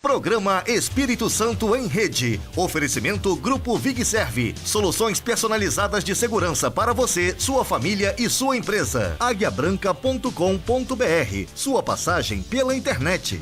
Programa Espírito Santo em Rede. Oferecimento Grupo VigServe. Soluções personalizadas de segurança para você, sua família e sua empresa. Aguiabranca.com.br. Sua passagem pela internet.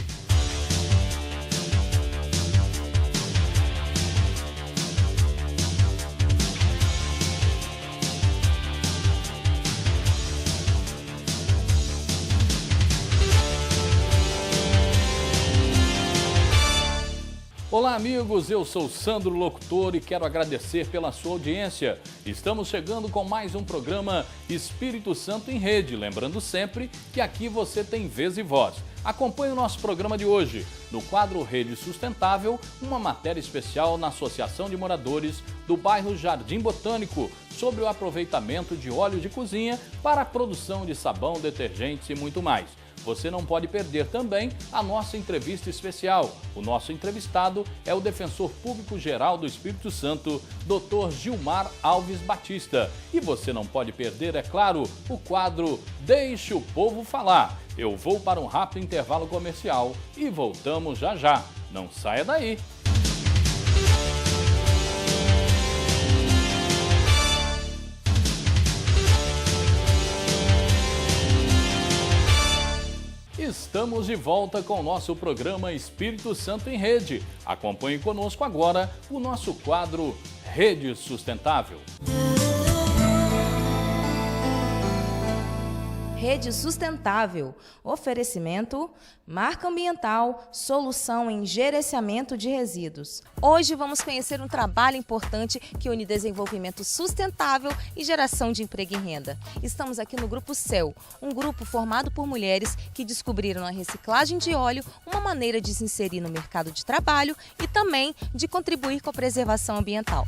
Olá amigos, eu sou Sandro Locutor e quero agradecer pela sua audiência. Estamos chegando com mais um programa Espírito Santo em Rede, lembrando sempre que aqui você tem vez e voz. Acompanhe o nosso programa de hoje. No quadro Rede Sustentável, uma matéria especial na Associação de Moradores do bairro Jardim Botânico sobre o aproveitamento de óleo de cozinha para a produção de sabão, detergentes e muito mais. Você não pode perder também a nossa entrevista especial. O nosso entrevistado é o Defensor Público-Geral do Espírito Santo, Dr. Gilmar Alves Batista. E você não pode perder, é claro, o quadro Deixe o Povo Falar. Eu vou para um rápido intervalo comercial e voltamos já já. Não saia daí! Estamos de volta com o nosso programa Espírito Santo em Rede. Acompanhe conosco agora o nosso quadro Rede Sustentável. Rede Sustentável, oferecimento, marca ambiental, solução em gerenciamento de resíduos. Hoje vamos conhecer um trabalho importante que une desenvolvimento sustentável e geração de emprego e renda. Estamos aqui no Grupo CEL, um grupo formado por mulheres que descobriram na reciclagem de óleo uma maneira de se inserir no mercado de trabalho e também de contribuir com a preservação ambiental.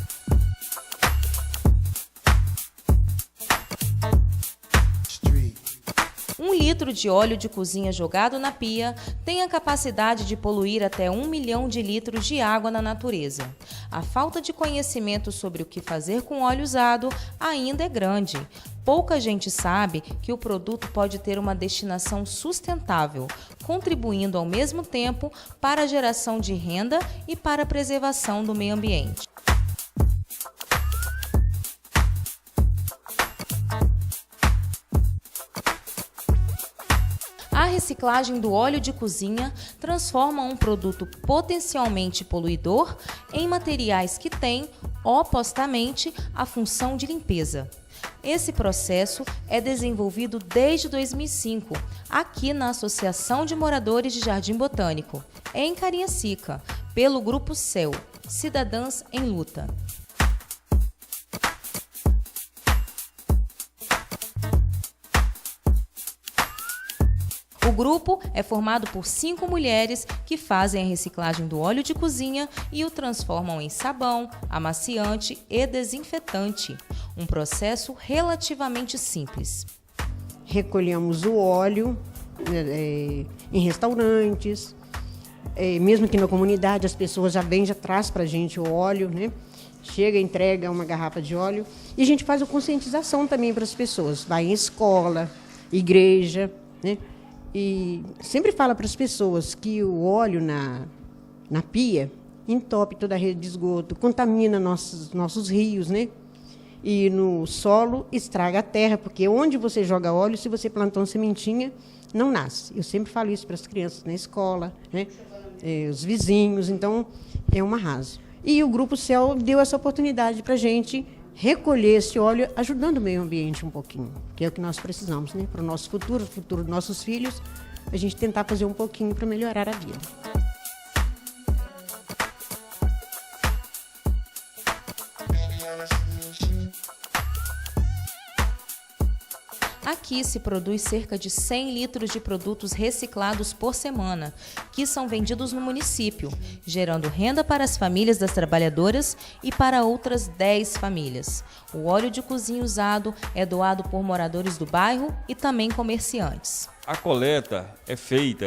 1 litro de óleo de cozinha jogado na pia tem a capacidade de poluir até 1 milhão de litros de água na natureza. A falta de conhecimento sobre o que fazer com óleo usado ainda é grande. Pouca gente sabe que o produto pode ter uma destinação sustentável, contribuindo ao mesmo tempo para a geração de renda e para a preservação do meio ambiente. A reciclagem do óleo de cozinha transforma um produto potencialmente poluidor em materiais que têm, opostamente, a função de limpeza. Esse processo é desenvolvido desde 2005, aqui na Associação de Moradores de Jardim Botânico, em Cariacica, pelo Grupo CEL, Cidadãs em Luta. O grupo é formado por 5 mulheres que fazem a reciclagem do óleo de cozinha e o transformam em sabão, amaciante e desinfetante. Um processo relativamente simples. Recolhemos o óleo em restaurantes, mesmo que na comunidade as pessoas já vêm, já traz para a gente o óleo, né? Chega, entrega uma garrafa de óleo e a gente faz a conscientização também para as pessoas. Vai em escola, igreja, né? E sempre fala para as pessoas que o óleo na pia entope toda a rede de esgoto, contamina nossos rios, né? E no solo estraga a terra, porque onde você joga óleo, se você plantar uma sementinha, não nasce. Eu sempre falo isso para as crianças na escola, né? Os vizinhos, então é um arraso. E o Grupo CEL deu essa oportunidade para a gente recolher esse óleo, ajudando o meio ambiente um pouquinho, que é o que nós precisamos, né? Para o nosso futuro, o futuro dos nossos filhos, a gente tentar fazer um pouquinho para melhorar a vida. Aqui se produz cerca de 100 litros de produtos reciclados por semana, que são vendidos no município, gerando renda para as famílias das trabalhadoras e para outras 10 famílias. O óleo de cozinha usado é doado por moradores do bairro e também comerciantes. A coleta é feita,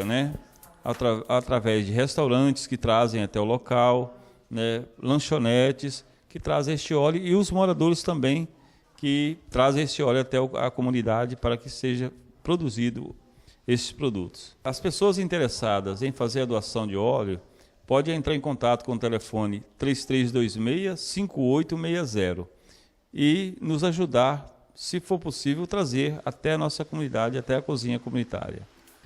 através de restaurantes que trazem até o local, lanchonetes que trazem este óleo e os moradores também que trazem esse óleo até a comunidade para que seja produzido esses produtos. As pessoas interessadas em fazer a doação de óleo pode entrar em contato com o telefone 3326-5860 e nos ajudar, se for possível, trazer até a nossa comunidade, até a cozinha comunitária.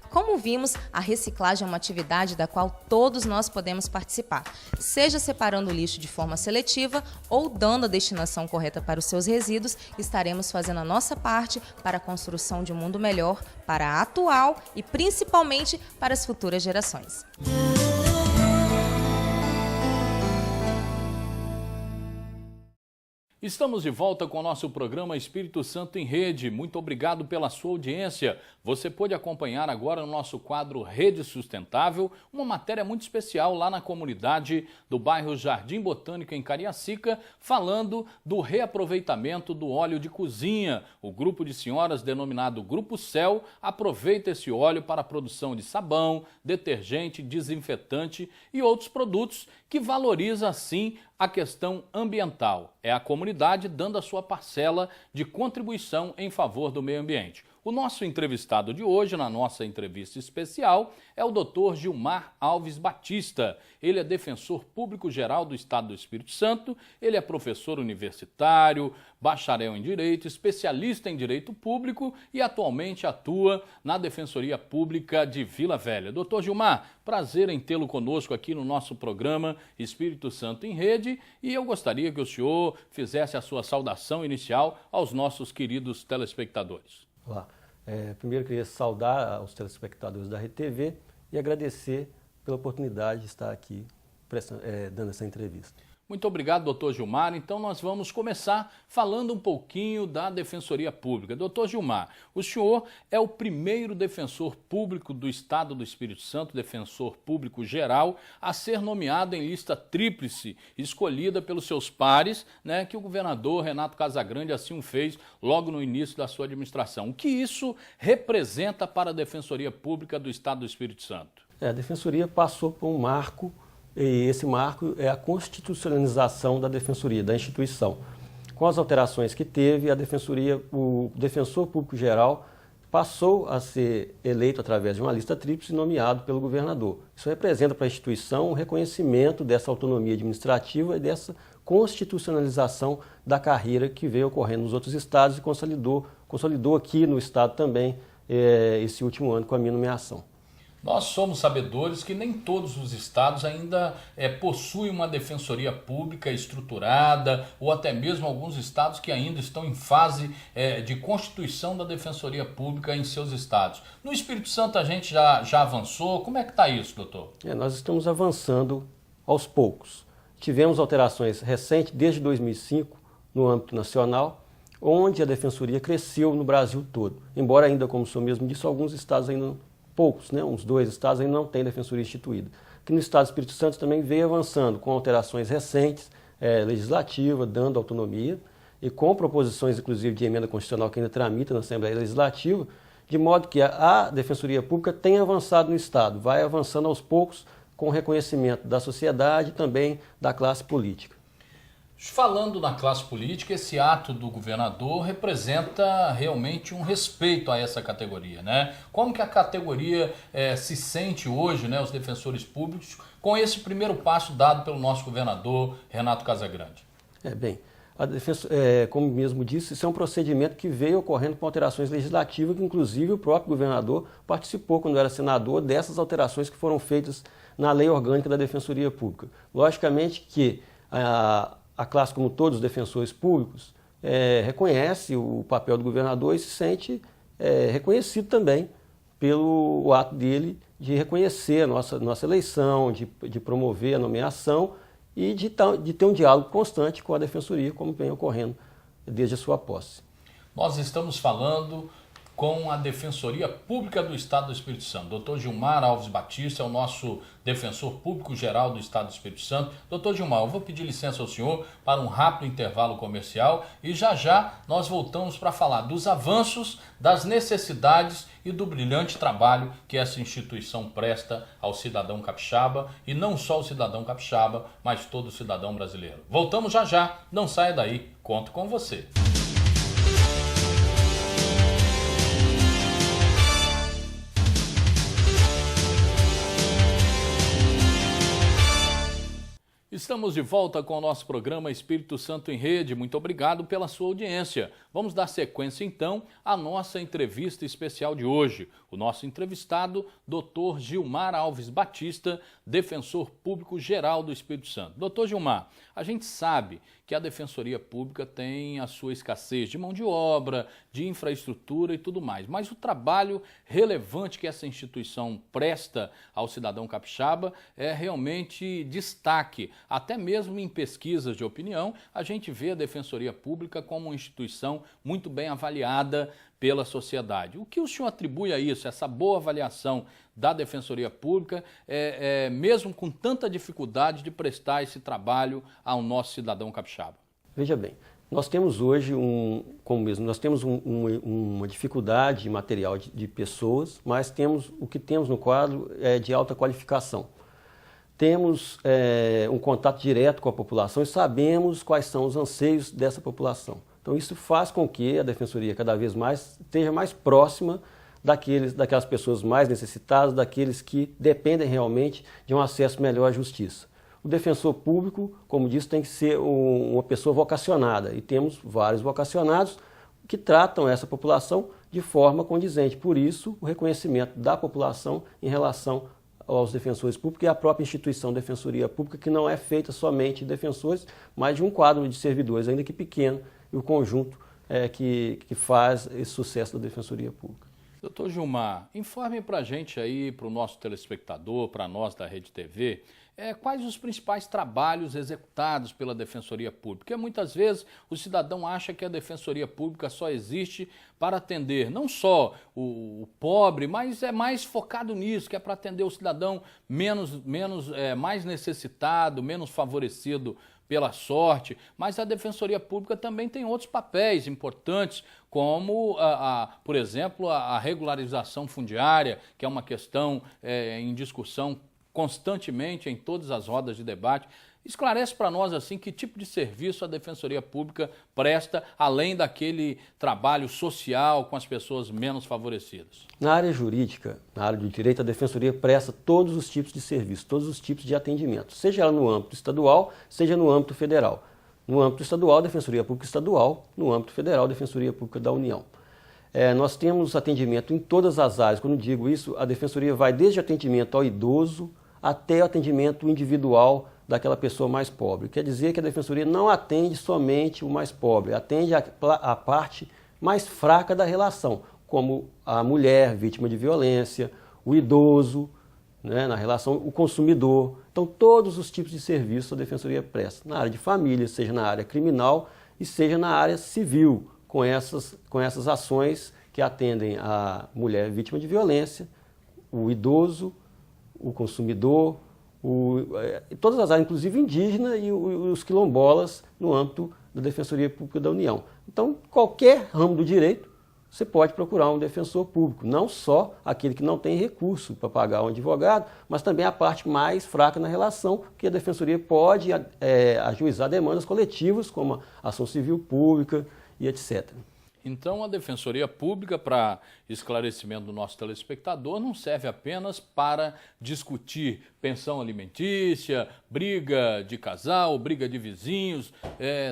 Como vimos, a reciclagem é uma atividade da qual todos nós podemos participar, seja separando o lixo de forma seletiva ou dando a destinação correta para os seus resíduos, estaremos fazendo a nossa parte para a construção de um mundo melhor para a atual e principalmente para as futuras gerações. Estamos de volta com o nosso programa Espírito Santo em Rede. Muito obrigado pela sua audiência. Você pode acompanhar agora no nosso quadro Rede Sustentável uma matéria muito especial lá na comunidade do bairro Jardim Botânico, em Cariacica, falando do reaproveitamento do óleo de cozinha. O grupo de senhoras, denominado Grupo Céu, aproveita esse óleo para a produção de sabão, detergente, desinfetante e outros produtos que valoriza, assim, a questão ambiental. É a comunidade dando a sua parcela de contribuição em favor do meio ambiente. O nosso entrevistado de hoje, na nossa entrevista especial, é o Dr. Gilmar Alves Batista. Ele é defensor público geral do Estado do Espírito Santo, ele é professor universitário, bacharel em Direito, especialista em Direito Público e atualmente atua na Defensoria Pública de Vila Velha. Dr. Gilmar, prazer em tê-lo conosco aqui no nosso programa Espírito Santo em Rede, e eu gostaria que o senhor fizesse a sua saudação inicial aos nossos queridos telespectadores. Olá. Primeiro, queria saudar os telespectadores da RTV e agradecer pela oportunidade de estar aqui dando essa entrevista. Muito obrigado, doutor Gilmar. Então, nós vamos começar falando um pouquinho da Defensoria Pública. Doutor Gilmar, o senhor é o primeiro defensor público do Estado do Espírito Santo, defensor público geral, a ser nomeado em lista tríplice, escolhida pelos seus pares, né, que o governador Renato Casagrande assim o fez logo no início da sua administração. O que isso representa para a Defensoria Pública do Estado do Espírito Santo? A Defensoria passou por um marco, e esse marco é a constitucionalização da Defensoria, da instituição. Com as alterações que teve, a Defensoria, o Defensor Público Geral passou a ser eleito através de uma lista tríplice nomeado pelo governador. Isso representa para a instituição o reconhecimento dessa autonomia administrativa e dessa constitucionalização da carreira que veio ocorrendo nos outros estados e consolidou aqui no estado também esse último ano com a minha nomeação. Nós somos sabedores que nem todos os estados ainda possuem uma defensoria pública estruturada, ou até mesmo alguns estados que ainda estão em fase de constituição da defensoria pública em seus estados. No Espírito Santo a gente já avançou. Como é que está isso, doutor? Nós estamos avançando aos poucos. Tivemos alterações recentes, desde 2005, no âmbito nacional, onde a defensoria cresceu no Brasil todo. Embora ainda, como o senhor mesmo disse, alguns estados ainda poucos, né? Uns 2 estados ainda não têm defensoria instituída. Aqui no estado do Espírito Santo também veio avançando com alterações recentes, legislativa, dando autonomia, e com proposições, inclusive, de emenda constitucional que ainda tramita na Assembleia Legislativa, de modo que a Defensoria Pública tem avançado no estado, vai avançando aos poucos com reconhecimento da sociedade e também da classe política. Falando na classe política, esse ato do governador representa realmente um respeito a essa categoria, né? Como que a categoria se sente hoje, né, os defensores públicos, com esse primeiro passo dado pelo nosso governador Renato Casagrande? Como mesmo disse, isso é um procedimento que veio ocorrendo com alterações legislativas, que inclusive o próprio governador participou, quando era senador, dessas alterações que foram feitas na lei orgânica da Defensoria Pública. Logicamente que a classe, como todos os defensores públicos, reconhece o papel do governador e se sente reconhecido também pelo ato dele de reconhecer a nossa eleição, de promover a nomeação e de ter um diálogo constante com a defensoria, como vem ocorrendo desde a sua posse. Nós estamos falando com a Defensoria Pública do Estado do Espírito Santo. Doutor Gilmar Alves Batista é o nosso defensor público geral do Estado do Espírito Santo. Doutor Gilmar, eu vou pedir licença ao senhor para um rápido intervalo comercial e já nós voltamos para falar dos avanços, das necessidades e do brilhante trabalho que essa instituição presta ao cidadão capixaba, e não só o cidadão capixaba, mas todo cidadão brasileiro. Voltamos já, não saia daí, conto com você. Estamos de volta com o nosso programa Espírito Santo em Rede. Muito obrigado pela sua audiência. Vamos dar sequência, então, à nossa entrevista especial de hoje. O nosso entrevistado, Dr. Gilmar Alves Batista, defensor público geral do Espírito Santo. Dr. Gilmar, a gente sabe que a Defensoria Pública tem a sua escassez de mão de obra, de infraestrutura e tudo mais, mas o trabalho relevante que essa instituição presta ao cidadão capixaba é realmente destaque. Até mesmo em pesquisas de opinião, a gente vê a Defensoria Pública como uma instituição muito bem avaliada pela sociedade. O que o senhor atribui a isso, essa boa avaliação da Defensoria Pública, mesmo com tanta dificuldade de prestar esse trabalho ao nosso cidadão capixaba? Veja bem, nós temos hoje uma dificuldade material de pessoas, mas o que temos no quadro é de alta qualificação. Temos um contato direto com a população e sabemos quais são os anseios dessa população. Então isso faz com que a Defensoria cada vez mais esteja mais próxima daquelas pessoas mais necessitadas, daqueles que dependem realmente de um acesso melhor à justiça. O defensor público, como disse, tem que ser uma pessoa vocacionada, e temos vários vocacionados que tratam essa população de forma condizente. Por isso, o reconhecimento da população em relação aos defensores públicos e à própria instituição Defensoria Pública, que não é feita somente de defensores, mas de um quadro de servidores, ainda que pequeno, e o conjunto que faz esse sucesso da Defensoria Pública. Doutor Gilmar, informe para a gente aí, para o nosso telespectador, para nós da Rede TV, quais os principais trabalhos executados pela Defensoria Pública? Porque muitas vezes o cidadão acha que a Defensoria Pública só existe para atender não só o pobre, mas é mais focado nisso, que é para atender o cidadão mais necessitado, menos favorecido pela sorte, mas a Defensoria Pública também tem outros papéis importantes, como, por exemplo, a regularização fundiária, que é uma questão em discussão constantemente em todas as rodas de debate. Esclarece para nós, assim, que tipo de serviço a Defensoria Pública presta, além daquele trabalho social com as pessoas menos favorecidas. Na área jurídica, na área do direito, a Defensoria presta todos os tipos de serviço, todos os tipos de atendimento, seja ela no âmbito estadual, seja no âmbito federal. No âmbito estadual, Defensoria Pública Estadual; no âmbito federal, Defensoria Pública da União. Nós temos atendimento em todas as áreas. Quando digo isso, a Defensoria vai desde atendimento ao idoso até o atendimento individual daquela pessoa mais pobre. Quer dizer que a Defensoria não atende somente o mais pobre, atende a parte mais fraca da relação, como a mulher vítima de violência, o idoso, né, na relação, o consumidor. Então, todos os tipos de serviços a Defensoria presta, na área de família, seja na área criminal e seja na área civil, com essas ações que atendem a mulher vítima de violência, o idoso, o consumidor, todas as áreas, inclusive indígena e os quilombolas, no âmbito da Defensoria Pública da União. Então, qualquer ramo do direito, você pode procurar um defensor público, não só aquele que não tem recurso para pagar um advogado, mas também a parte mais fraca na relação, que a Defensoria pode ajuizar demandas coletivas, como a ação civil pública e etc. Então, a Defensoria Pública, para esclarecimento do nosso telespectador, não serve apenas para discutir pensão alimentícia, briga de casal, briga de vizinhos,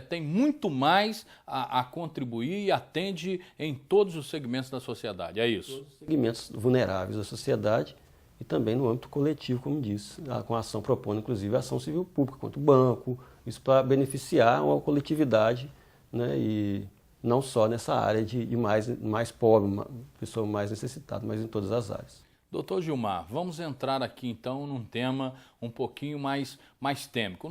tem muito mais a contribuir e atende em todos os segmentos da sociedade, é isso? Todos os segmentos vulneráveis da sociedade e também no âmbito coletivo, como disse, com a ação propondo, inclusive, a ação civil pública, quanto o banco, isso para beneficiar uma coletividade, né, e não só nessa área de mais pobre, pessoa mais necessitada, mas em todas as áreas. Doutor Gilmar, vamos entrar aqui então num tema um pouquinho mais têmico,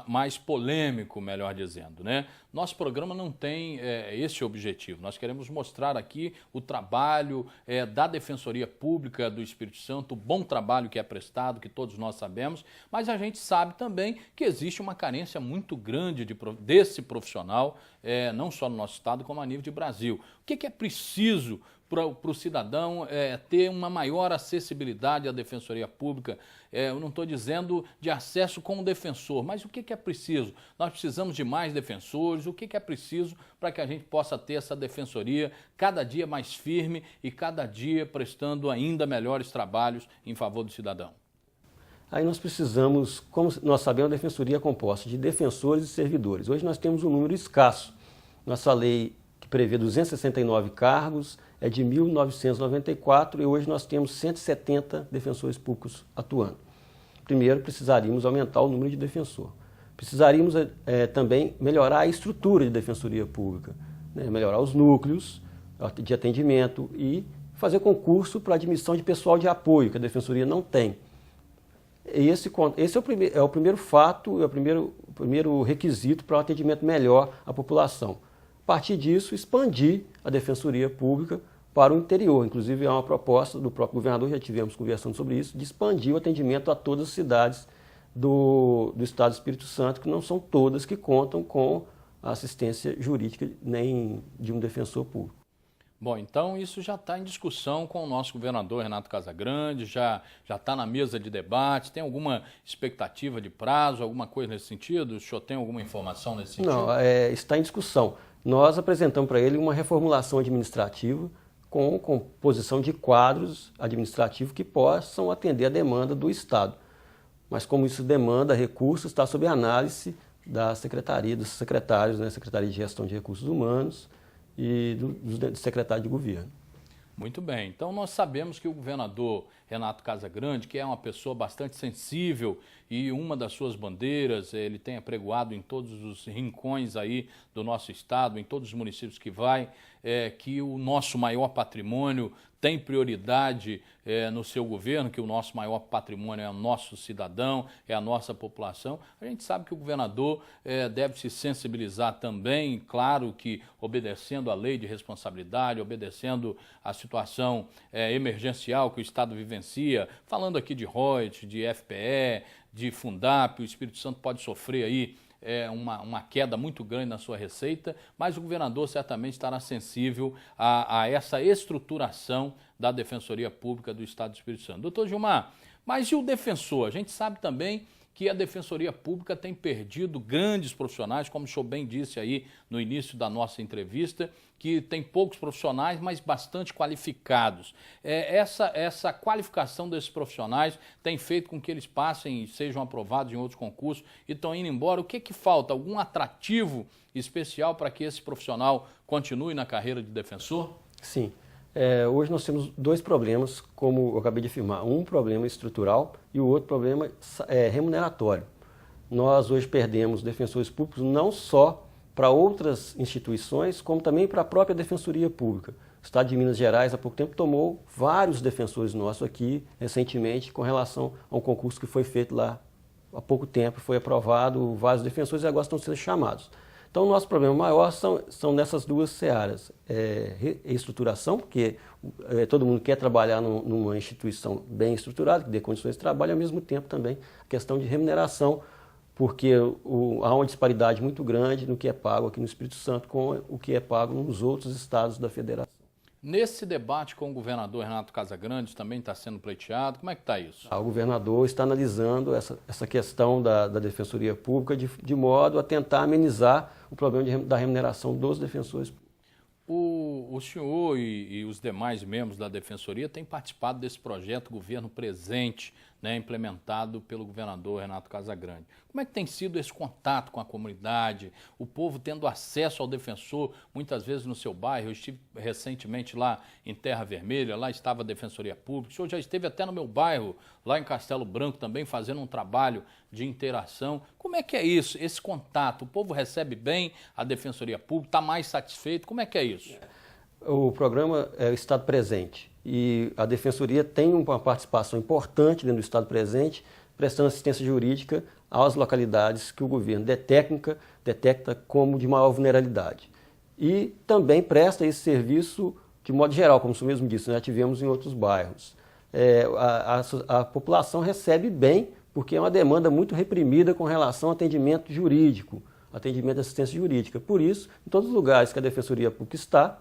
mais polêmico, melhor dizendo, né? Nosso programa não tem esse objetivo. Nós queremos mostrar aqui o trabalho da Defensoria Pública do Espírito Santo, o bom trabalho que é prestado, que todos nós sabemos, mas a gente sabe também que existe uma carência muito grande desse profissional, não só no nosso estado, como a nível de Brasil. O que é preciso para o cidadão ter uma maior acessibilidade à Defensoria Pública? Eu não estou dizendo de acesso com o defensor, mas o que é preciso? Nós precisamos de mais defensores, o que é preciso para que a gente possa ter essa defensoria cada dia mais firme e cada dia prestando ainda melhores trabalhos em favor do cidadão? Aí nós precisamos, como nós sabemos, a Defensoria é composta de defensores e servidores. Hoje nós temos um número escasso. Nossa lei, que prevê 269 cargos, é de 1994 e hoje nós temos 170 defensores públicos atuando. Primeiro, precisaríamos aumentar o número de defensor. Precisaríamos também melhorar a estrutura de defensoria pública, né? Melhorar os núcleos de atendimento e fazer concurso para admissão de pessoal de apoio, que a defensoria não tem. Esse é o primeiro fato, é o primeiro requisito para um atendimento melhor à população. A partir disso, expandir a defensoria pública para o interior. Inclusive, há uma proposta do próprio governador, já tivemos conversando sobre isso, de expandir o atendimento a todas as cidades do estado do Espírito Santo, que não são todas que contam com a assistência jurídica nem de um defensor público. Bom, então isso já está em discussão com o nosso governador Renato Casagrande, já está na mesa de debate. Tem alguma expectativa de prazo, alguma coisa nesse sentido? O senhor tem alguma informação nesse sentido? Não, está em discussão. Nós apresentamos para ele uma reformulação administrativa com composição de quadros administrativos que possam atender a demanda do Estado. Mas como isso demanda recursos, está sob análise da secretaria, dos secretários, né, Secretaria de Gestão de Recursos Humanos, e do secretário de governo. Muito bem, então nós sabemos que o governador Renato Casagrande, que é uma pessoa bastante sensível e uma das suas bandeiras, ele tem apregoado em todos os rincões aí do nosso estado, em todos os municípios que vai, que o nosso maior patrimônio tem prioridade no seu governo, que o nosso maior patrimônio é o nosso cidadão, é a nossa população. A gente sabe que o governador deve se sensibilizar também, claro que obedecendo à lei de responsabilidade, obedecendo à situação emergencial que o Estado vivencia, falando aqui de royalties, de FPE, de Fundap, o Espírito Santo pode sofrer aí uma queda muito grande na sua receita, mas o governador certamente estará sensível a essa estruturação da Defensoria Pública do Estado do Espírito Santo. Doutor Gilmar, mas e o defensor? A gente sabe também que a Defensoria Pública tem perdido grandes profissionais, como o senhor bem disse aí no início da nossa entrevista, que tem poucos profissionais, mas bastante qualificados. Essa qualificação desses profissionais tem feito com que eles passem e sejam aprovados em outros concursos e estão indo embora. O que falta? Algum atrativo especial para que esse profissional continue na carreira de defensor? Sim. Hoje nós temos dois problemas, como eu acabei de afirmar. Um problema estrutural e o outro problema remuneratório. Nós hoje perdemos defensores públicos não só para outras instituições, como também para a própria Defensoria Pública. O Estado de Minas Gerais, há pouco tempo, tomou vários defensores nossos aqui, recentemente, com relação a um concurso que foi feito lá há pouco tempo, foi aprovado, vários defensores e agora estão sendo chamados. Então, o nosso problema maior são nessas duas searas. Reestruturação, porque todo mundo quer trabalhar numa instituição bem estruturada, que dê condições de trabalho, e ao mesmo tempo também a questão de remuneração, porque há uma disparidade muito grande no que é pago aqui no Espírito Santo com o que é pago nos outros estados da federação. Nesse debate com o governador Renato Casagrande também está sendo pleiteado, como é que está isso? O governador está analisando essa questão da Defensoria Pública de modo a tentar amenizar o problema da remuneração dos defensores públicos. O senhor e os demais membros da Defensoria têm participado desse projeto Governo Presente, né, implementado pelo governador Renato Casagrande. Como é que tem sido esse contato com a comunidade, o povo tendo acesso ao defensor, muitas vezes no seu bairro? Eu estive recentemente lá em Terra Vermelha, lá estava a Defensoria Pública, o senhor já esteve até no meu bairro, lá em Castelo Branco também, fazendo um trabalho de interação. Como é que é isso, esse contato? O povo recebe bem a Defensoria Pública, está mais satisfeito? Como é que é isso? O programa é o Estado Presente e a Defensoria tem uma participação importante dentro do Estado Presente, prestando assistência jurídica às localidades que o governo detecta como de maior vulnerabilidade. E também presta esse serviço de modo geral, como o senhor mesmo disse, nós tivemos em outros bairros. A população recebe bem, porque é uma demanda muito reprimida com relação ao atendimento jurídico, atendimento de assistência jurídica. Por isso, em todos os lugares que a Defensoria Pública está,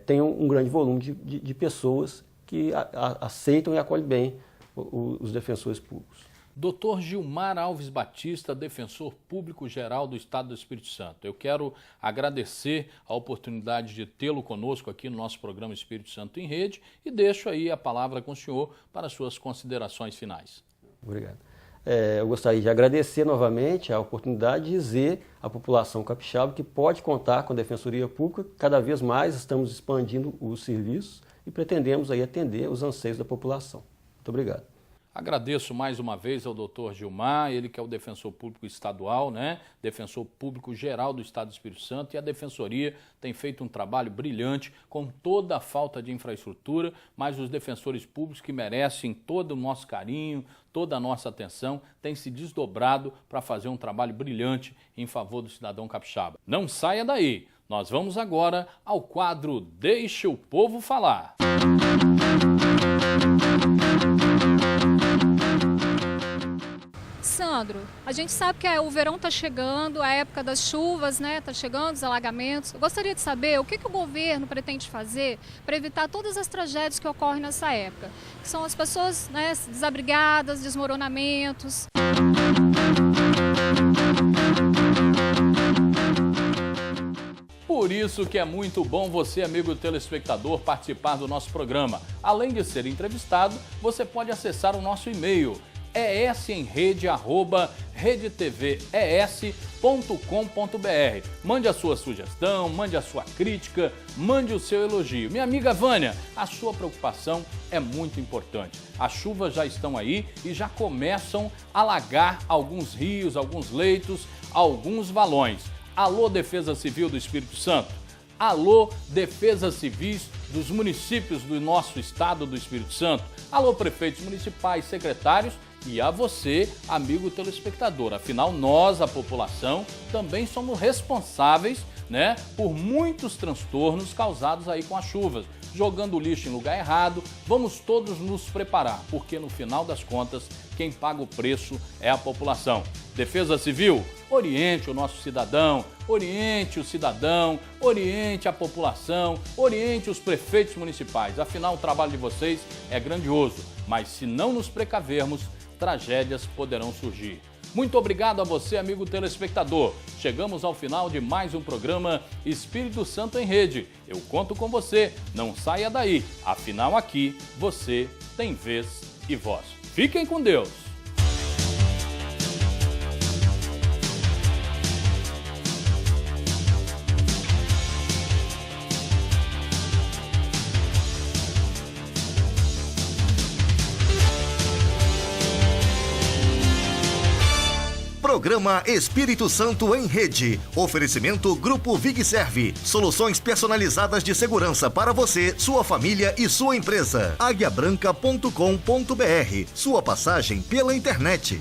tem um grande volume de pessoas que aceitam e acolhem bem os defensores públicos. Dr. Gilmar Alves Batista, defensor público geral do Estado do Espírito Santo. Eu quero agradecer a oportunidade de tê-lo conosco aqui no nosso programa Espírito Santo em Rede e deixo aí a palavra com o senhor para suas considerações finais. Obrigado. Eu gostaria de agradecer novamente a oportunidade de dizer à população capixaba que pode contar com a Defensoria Pública. Cada vez mais estamos expandindo os serviços e pretendemos aí atender os anseios da população. Muito obrigado. Agradeço mais uma vez ao Dr. Gilmar, ele que é o defensor público estadual, né? Defensor público geral do Estado do Espírito Santo, e a Defensoria tem feito um trabalho brilhante com toda a falta de infraestrutura, mas os defensores públicos que merecem todo o nosso carinho, toda a nossa atenção, têm se desdobrado para fazer um trabalho brilhante em favor do cidadão capixaba. Não saia daí, nós vamos agora ao quadro Deixa o Povo Falar. Sandro, a gente sabe que o verão está chegando, a época das chuvas, né? Está chegando, os alagamentos. Eu gostaria de saber o que o governo pretende fazer para evitar todas as tragédias que ocorrem nessa época. Que são as pessoas, né, desabrigadas, desmoronamentos. Por isso que é muito bom você, amigo telespectador, participar do nosso programa. Além de ser entrevistado, você pode acessar o nosso e-mail essemrede@redtves.com.br. Mande a sua sugestão, mande a sua crítica, mande o seu elogio. Minha amiga Vânia, a sua preocupação é muito importante. As chuvas já estão aí e já começam a alagar alguns rios, alguns leitos, alguns valões. Alô, Defesa Civil do Espírito Santo. Alô, Defesas Civis dos municípios do nosso estado do Espírito Santo. Alô, prefeitos municipais, secretários e a você, amigo telespectador. Afinal, nós, a população, também somos responsáveis, né, por muitos transtornos causados aí com as chuvas. Jogando lixo em lugar errado, vamos todos nos preparar, porque no final das contas, quem paga o preço é a população. Defesa Civil, oriente o nosso cidadão, oriente o cidadão, oriente a população, oriente os prefeitos municipais. Afinal, o trabalho de vocês é grandioso, mas se não nos precavermos, tragédias poderão surgir. Muito obrigado a você, amigo telespectador. Chegamos ao final de mais um programa Espírito Santo em Rede. Eu conto com você, não saia daí. Afinal, aqui você tem vez e voz. Fiquem com Deus. Programa Espírito Santo em Rede. Oferecimento Grupo VigServe. Soluções personalizadas de segurança para você, sua família e sua empresa. Aguiabranca.com.br. Sua passagem pela internet.